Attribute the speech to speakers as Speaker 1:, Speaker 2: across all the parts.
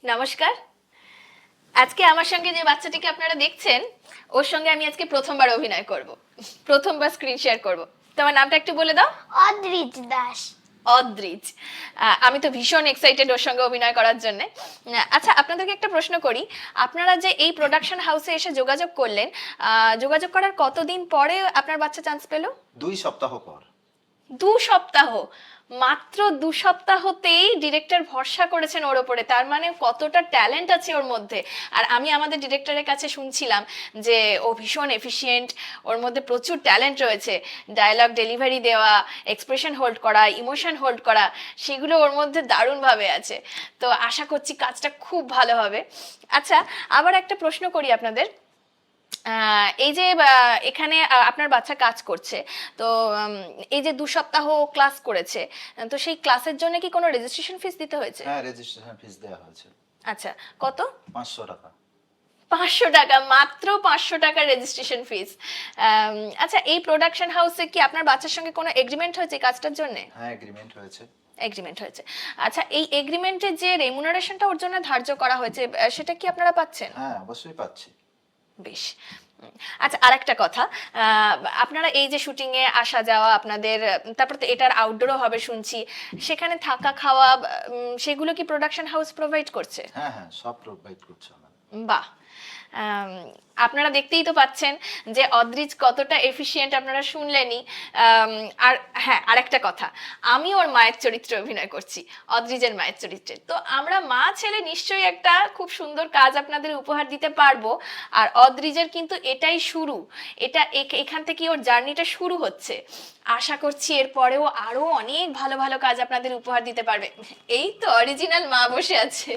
Speaker 1: নমস্কার। আজকে আমার সঙ্গে যে বাচ্চাটিকে আপনারা দেখছেন, ওর সঙ্গে আমি আজকে প্রথমবার অভিনয় করব, প্রথমবার স্ক্রিন শেয়ার করব। তোমার নামটা একটু বলে দাও।
Speaker 2: অদ্রিজ দাস।
Speaker 1: অদ্রিজ। আমি তো ভীষণ এক্সাইটেড ওর সঙ্গে অভিনয় করার জন্য। আচ্ছা, আপনাদেরকে একটা প্রশ্ন করি। আপনারা যে এই প্রোডাকশন হাউসে এসে যোগাযোগ করলেন, যোগাযোগ করার কতদিন পরে আপনার বাচ্চা চান্স পেলো?
Speaker 3: 2 সপ্তাহ পর।
Speaker 1: 2 সপ্তাহ? মাত্র 2 সপ্তাহতেই ডিরেক্টর ভরসা করেছেন ওর ওপরে, তার মানে কতটা ট্যালেন্ট আছে ওর মধ্যে। আর আমি আমাদের ডিরেক্টরের কাছে শুনছিলাম যে ও ভীষণ এফিশিয়েন্ট, ওর মধ্যে প্রচুর ট্যালেন্ট রয়েছে, ডায়লগ ডেলিভারি দেওয়া, এক্সপ্রেশন হোল্ড করা, ইমোশন হোল্ড করা, সেগুলো ওর মধ্যে দারুণভাবে আছে। তো আশা করছি কাজটা খুব ভালো হবে। আচ্ছা, আবার একটা প্রশ্ন করি আপনাদের। এই যে এখানে আপনার বাচ্চা কাজ করছে, তো এই যে 2 সপ্তাহ ক্লাস করেছে, তো সেই ক্লাসের জন্য কি কোনো রেজিস্ট্রেশন ফিস দিতে হয়েছে?
Speaker 3: হ্যাঁ, রেজিস্ট্রেশন ফিস দেওয়া হয়েছে।
Speaker 1: আচ্ছা, কত?
Speaker 3: 500 টাকা।
Speaker 1: 500 টাকা? মাত্র 500 টাকা রেজিস্ট্রেশন ফিস? আচ্ছা, এই প্রোডাকশন হাউসে কি আপনার বাচ্চার সঙ্গে কোনো এগ্রিমেন্ট হয়েছে কাজটার জন্য?
Speaker 3: হ্যাঁ, এগ্রিমেন্ট হয়েছে।
Speaker 1: এগ্রিমেন্ট হয়েছে। আচ্ছা, এই এগ্রিমেন্টের যে রেমুনারেশনটা ওর জন্য ধার্য করা হয়েছে, সেটা কি আপনারা পাচ্ছেন?
Speaker 3: হ্যাঁ, অবশ্যই পাচ্ছি।
Speaker 1: বেশ। আচ্ছা, আরেকটা কথা, আপনারা এই যে শুটিং এ আসা যাওয়া আপনাদের, তারপর তো এটার আউটডোরও হবে শুনছি, সেখানে থাকা খাওয়া সেগুলো কি প্রোডাকশন হাউস প্রোভাইড করছে?
Speaker 3: হ্যাঁ হ্যাঁ, সব প্রোভাইড করছে আমাদের।
Speaker 1: বাহ। আপনারা দেখতেই তো পাচ্ছেন যে অদ্রিজ কতটা এফিশিয়েন্ট, আপনারা শুনলেনই। আর হ্যাঁ, আরেকটা কথা, আমি ওর মায়ের চরিত্রে অভিনয় করছি, অদ্রিজের মায়ের চরিত্রে। তো আমরা মা ছেলে নিশ্চয়ই একটা খুব সুন্দর কাজ আপনাদের উপহার দিতে পারবো। আর অদ্রিজের কিন্তু এটাই শুরু, এটা এখান থেকে ওর জার্নিটা শুরু হচ্ছে। আশা করছি এরপরেও আরো অনেক ভালো ভালো কাজ আপনাদের উপহার দিতে পারবে। এই তো অরিজিনাল মা বসে আছে।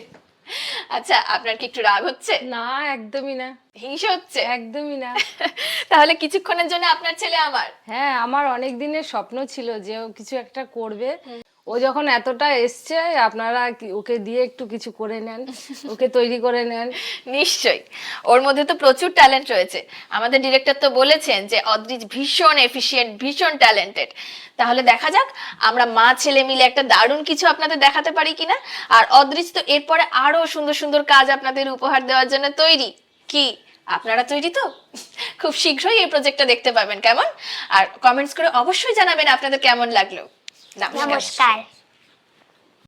Speaker 1: আচ্ছা, আপনার কি একটু রাগ হচ্ছে?
Speaker 4: না, একদমই না।
Speaker 1: হিংসে হচ্ছে?
Speaker 4: একদমই না।
Speaker 1: তাহলে কিছুক্ষণের জন্য আপনার ছেলে আমার।
Speaker 4: হ্যাঁ, আমার অনেক দিনের স্বপ্ন ছিল যে ও কিছু একটা করবে। ও যখন এতটা এসছে, আপনারা ওকে দিয়ে একটু কিছু করে নেন, ওকে তৈরি করে নেন।
Speaker 1: নিশ্চয়ই, ওর মধ্যে তো প্রচুর ট্যালেন্ট রয়েছে। আমাদের ডিরেক্টর তো বলেছেন যে অদ্রিজ ভীষণ এফিশিয়েন্ট, ভীষণ ট্যালেন্টেড। তাহলে দেখা যাক আমরা মা ছেলে মিলে একটা দারুণ কিছু আপনাদের দেখাতে পারি কিনা। আর অদ্রিজ তো এরপরে আরো সুন্দর সুন্দর কাজ আপনাদের উপহার দেওয়ার জন্য তৈরি। কি আপনারা তৈরি তো? খুব শীঘ্রই এই প্রজেক্টটা দেখতে পাবেন, কেমন? আর কমেন্টস করে অবশ্যই জানাবেন আপনাদের কেমন লাগলো। নমস্কার।
Speaker 2: নমস্কার।